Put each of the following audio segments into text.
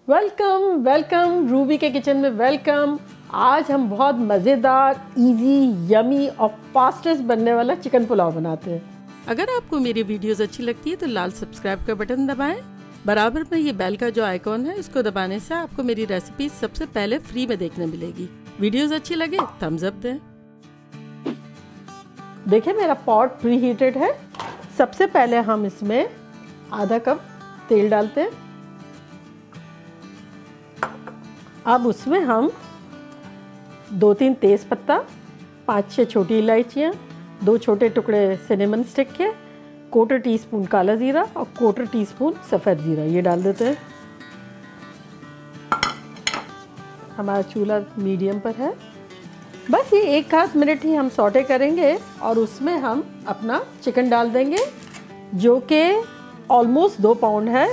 Welcome welcome Ruby के kitchen में welcome. आज हम बहुत मज़ेदार, इजी, यमी और फास्टेस्ट बनने वाला चिकन पुलाव बनाते हैं। अगर आपको मेरी वीडियोस अच्छी लगती है तो लाल सब्सक्राइब का बटन दबाएं। बराबर में ये बेल का जो आइकॉन है इसको दबाने से आपको मेरी रेसिपी सबसे पहले फ्री में देखने मिलेगी। वीडियोस अच्छी लगे थम्स अप दें। देखिए मेरा पॉट प्री हीटेड है। सबसे पहले हम इसमें आधा कप तेल डालते हैं। अब उसमें हम 2-3 तेज पत्ता, 5-6 छोटी इलायचियाँ, 2 छोटे टुकड़े सिनेमन स्टिक के, 1/4 टीस्पून काला ज़ीरा और 1/4 टीस्पून सफ़ेद ज़ीरा ये डाल देते हैं। हमारा चूल्हा मीडियम पर है। बस ये 1 मिनट ही हम सौटे करेंगे और उसमें हम अपना चिकन डाल देंगे जो कि ऑलमोस्ट 2 पाउंड है।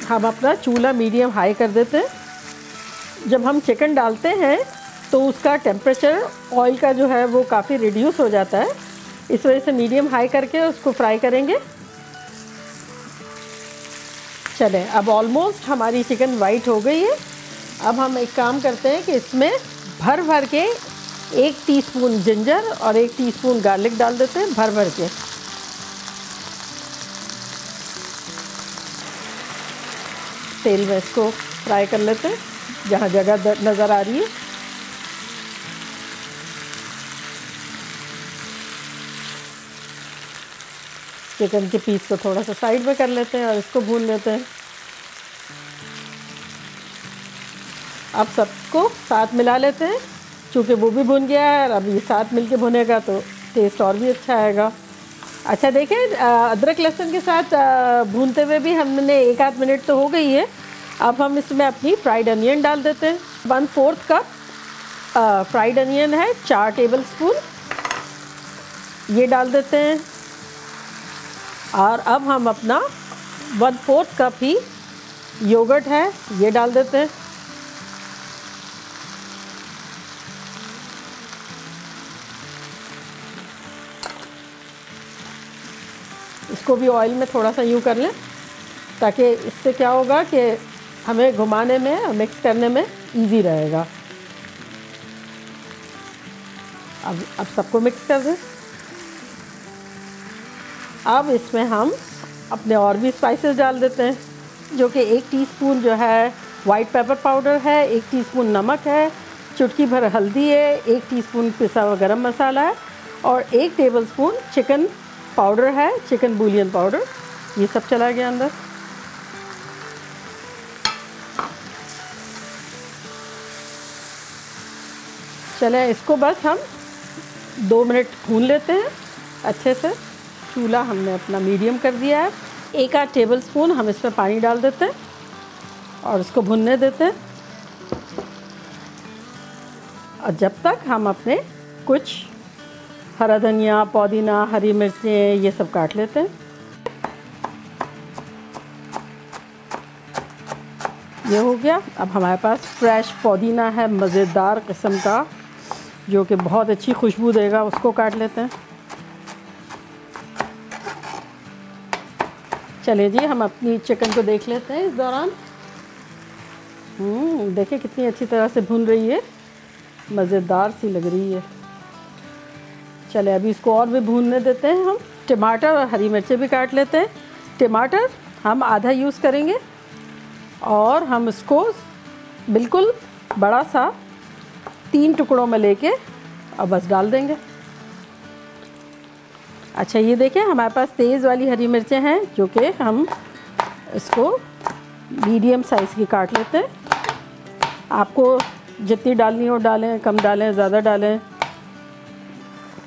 हम अपना चूल्हा मीडियम हाई कर देते हैं। जब हम चिकन डालते हैं तो उसका टेम्परेचर ऑयल का जो है वो काफ़ी रिड्यूस हो जाता है, इस वजह से मीडियम हाई करके उसको फ्राई करेंगे। चलें, अब ऑलमोस्ट हमारी चिकन वाइट हो गई है। अब हम एक काम करते हैं कि इसमें भर भर के 1 टीस्पून जिंजर और 1 टीस्पून गार्लिक डाल देते हैं, भर भर के। तेल में इसको फ्राई कर लेते हैं जहाँ जगह नज़र आ रही है। चिकन के पीस को थोड़ा सा साइड में कर लेते हैं और इसको भून लेते हैं। अब सबको साथ मिला लेते हैं, चूँकि वो भी भुन गया है और अब ये साथ मिलके भुनेगा तो टेस्ट और भी अच्छा आएगा। अच्छा देखें, अदरक लहसुन के साथ भूनते हुए भी हमने 1-8 मिनट तो हो गई है। अब हम इसमें अपनी फ्राइड अनियन डाल देते हैं। 1/4 कप फ्राइड अनियन है, 4 टेबल स्पून ये डाल देते हैं। और अब हम अपना 1/4 कप ही योगर्ट है ये डाल देते हैं। इसको भी ऑयल में थोड़ा सा यूँ कर लें ताकि इससे क्या होगा कि हमें घुमाने में और मिक्स करने में इजी रहेगा। अब सबको मिक्स कर दें। अब इसमें हम अपने और भी स्पाइसेस डाल देते हैं, जो कि 1 टीस्पून जो है वाइट पेपर पाउडर है, 1 टीस्पून नमक है, चुटकी भर हल्दी है, 1 टीस्पून पिसा हुआ गरम मसाला है और 1 टेबलस्पून चिकन पाउडर है, चिकन बुलियन पाउडर। ये सब चला गया अंदर। चले, इसको बस हम 2 मिनट भून लेते हैं अच्छे से। चूल्हा हमने अपना मीडियम कर दिया है। 1-8 टेबलस्पून हम इसमें पानी डाल देते हैं और इसको भुनने देते हैं। और जब तक हम अपने कुछ हरा धनिया, पुदीना, हरी मिर्चें ये सब काट लेते हैं। ये हो गया। अब हमारे पास फ्रेश पुदीना है मज़ेदार किस्म का, जो कि बहुत अच्छी खुशबू देगा, उसको काट लेते हैं। चलिए जी, हम अपनी चिकन को देख लेते हैं इस दौरान। देखिए कितनी अच्छी तरह से भुन रही है, मज़ेदार सी लग रही है। चले, अभी इसको और भी भूनने देते हैं। हम टमाटर और हरी मिर्चें भी काट लेते हैं। टमाटर हम आधा यूज़ करेंगे और हम इसको बिल्कुल बड़ा सा 3 टुकड़ों में लेके और बस डाल देंगे। अच्छा, ये देखें हमारे पास तेज़ वाली हरी मिर्चें हैं, जो कि हम इसको मीडियम साइज़ की काट लेते हैं। आपको जितनी डालनी हो डालें, कम डालें, ज़्यादा डालें,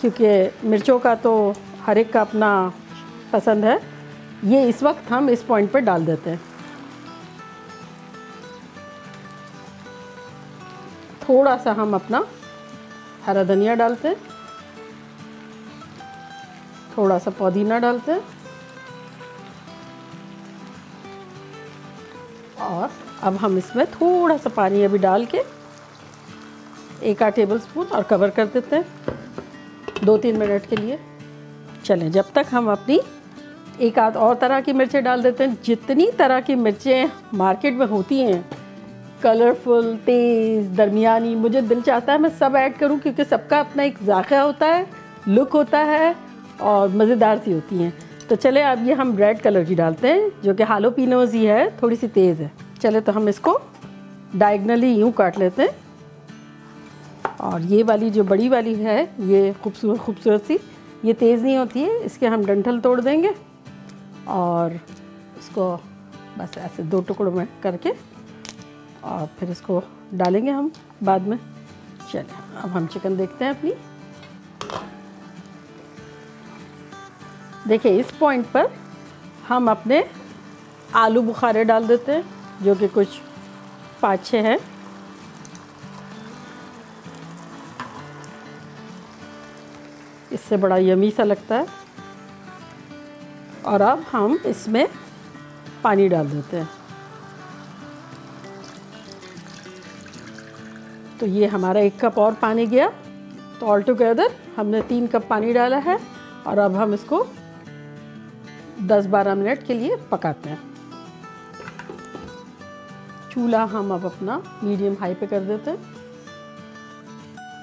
क्योंकि मिर्चों का तो हर एक का अपना पसंद है। ये इस वक्त हम इस पॉइंट पर डाल देते हैं। थोड़ा सा हम अपना हरा धनिया डालते हैं, थोड़ा सा पुदीना डालते हैं और अब हम इसमें थोड़ा सा पानी अभी डाल के 1-8 टेबल स्पून और कवर कर देते हैं 2-3 मिनट के लिए। चलें, जब तक हम अपनी एक आध और तरह की मिर्चें डाल देते हैं। जितनी तरह की मिर्चें मार्केट में होती हैं, कलरफुल, तेज़, दरमियानी, मुझे दिल चाहता है मैं सब ऐड करूं, क्योंकि सबका अपना एक जायका होता है, लुक होता है और मज़ेदार सी होती हैं। तो चले अब ये हम रेड कलर की डालते हैं, जो कि हालोपिनोज़ ही है, थोड़ी सी तेज़ है। चले तो हम इसको डायगनली यूँ काट लेते हैं। और ये वाली जो बड़ी वाली है, ये खूबसूरत सी, ये तेज़ नहीं होती है, इसके हम डंठल तोड़ देंगे और इसको बस ऐसे 2 टुकड़ों में करके और फिर इसको डालेंगे हम बाद में। चलिए अब हम चिकन देखते हैं अपनी। देखिए इस पॉइंट पर हम अपने आलू बुखारे डाल देते हैं, जो कि कुछ 5-6 हैं। इससे बड़ा यमी सा लगता है। और अब हम इसमें पानी डाल देते हैं। तो ये हमारा 1 कप और पानी गया, तो ऑल टुगेदर हमने 3 कप पानी डाला है। और अब हम इसको 10-12 मिनट के लिए पकाते हैं। चूल्हा हम अब अपना मीडियम हाई पे कर देते हैं।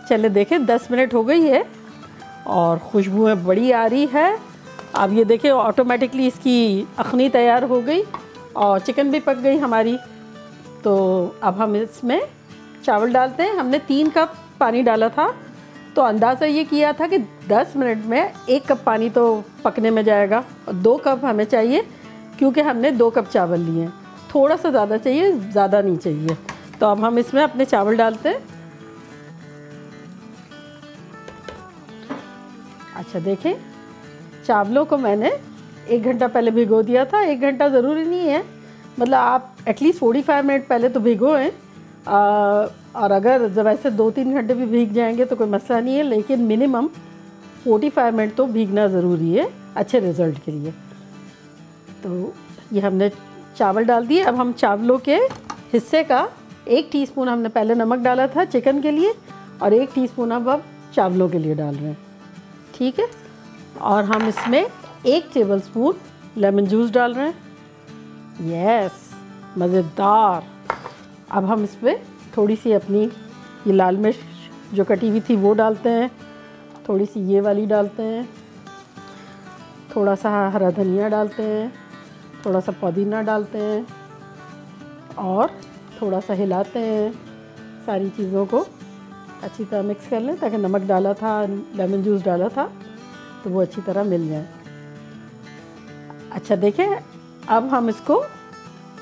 चले देखें 10 मिनट हो गई है और खुशबुएं बड़ी आ रही है। अब ये देखें ऑटोमेटिकली इसकी अखनी तैयार हो गई और चिकन भी पक गई हमारी। तो अब हम इसमें चावल डालते हैं। हमने 3 कप पानी डाला था, तो अंदाज़ा ये किया था कि 10 मिनट में 1 कप पानी तो पकने में जाएगा और 2 कप हमें चाहिए, क्योंकि हमने 2 कप चावल लिए हैं। थोड़ा सा ज़्यादा चाहिए, ज़्यादा नहीं चाहिए। तो अब हम इसमें अपने चावल डालते हैं। अच्छा देखें, चावलों को मैंने 1 घंटा पहले भिगो दिया था। 1 घंटा ज़रूरी नहीं है, मतलब आप एटलीस्ट 45 मिनट पहले तो भिगोएं। और अगर वैसे 2-3 घंटे भी भीग जाएंगे तो कोई मसला नहीं है, लेकिन मिनिमम 45 मिनट तो भीगना ज़रूरी है अच्छे रिज़ल्ट के लिए। तो ये हमने चावल डाल दिए। अब हम चावलों के हिस्से का 1 टीस्पून हमने पहले नमक डाला था चिकन के लिए, और 1 टीस्पून अब चावलों के लिए डाल रहे हैं। ठीक है, और हम इसमें 1 टेबलस्पून लेमन जूस डाल रहे हैं। यस, मज़ेदार। अब हम इसमें थोड़ी सी अपनी ये लाल मिर्च जो कटी हुई थी वो डालते हैं, थोड़ी सी ये वाली डालते हैं, थोड़ा सा हरा धनिया डालते हैं, थोड़ा सा पुदीना डालते हैं और थोड़ा सा हिलाते हैं। सारी चीज़ों को अच्छी तरह मिक्स कर लें, ताकि नमक डाला था, लेमन जूस डाला था, तो वो अच्छी तरह मिल जाए। अच्छा देखें, अब हम इसको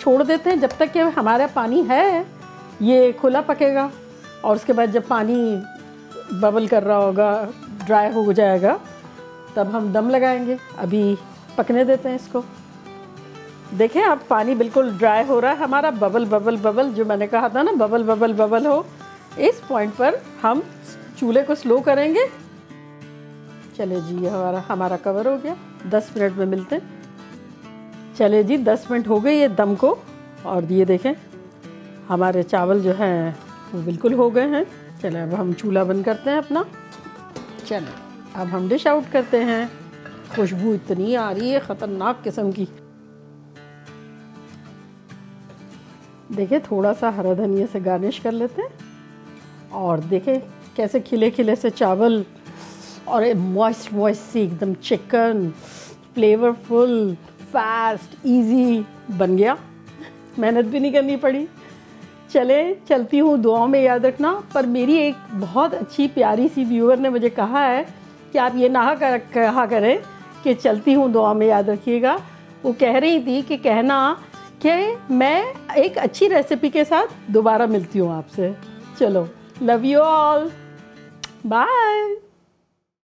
छोड़ देते हैं जब तक कि हमारा पानी है ये खुला पकेगा, और उसके बाद जब पानी बबल कर रहा होगा, ड्राई हो जाएगा, तब हम दम लगाएंगे। अभी पकने देते हैं इसको। देखें अब पानी बिल्कुल ड्राई हो रहा है हमारा, बबल बबल बबल, जो मैंने कहा था ना, बबल बबल बबल हो। इस पॉइंट पर हम चूल्हे को स्लो करेंगे। चले जी, हमारा कवर हो गया। 10 मिनट में मिलते हैं। चले जी, 10 मिनट हो गए ये दम को, और ये देखें हमारे चावल जो हैं वो बिल्कुल हो गए हैं। चले अब हम चूल्हा बंद करते हैं अपना। चलें अब हम डिश आउट करते हैं। खुशबू इतनी आ रही है ख़तरनाक किस्म की। देखें थोड़ा सा हरा धनिया से गार्निश कर लेते हैं, और देखें कैसे खिले खिले से चावल और मॉइस्ट सी एकदम चिकन, फ्लेवरफुल, फास्ट, इजी बन गया। मेहनत भी नहीं करनी पड़ी। चले चलती हूँ, दुआओं में याद रखना। पर मेरी एक बहुत अच्छी प्यारी सी व्यूअर ने मुझे कहा है कि आप ये ना कहा करें कि चलती हूँ, दुआ में याद रखिएगा। वो कह रही थी कि कहना कि मैं एक अच्छी रेसिपी के साथ दोबारा मिलती हूँ आपसे। चलो, लव यू ऑल, बाय।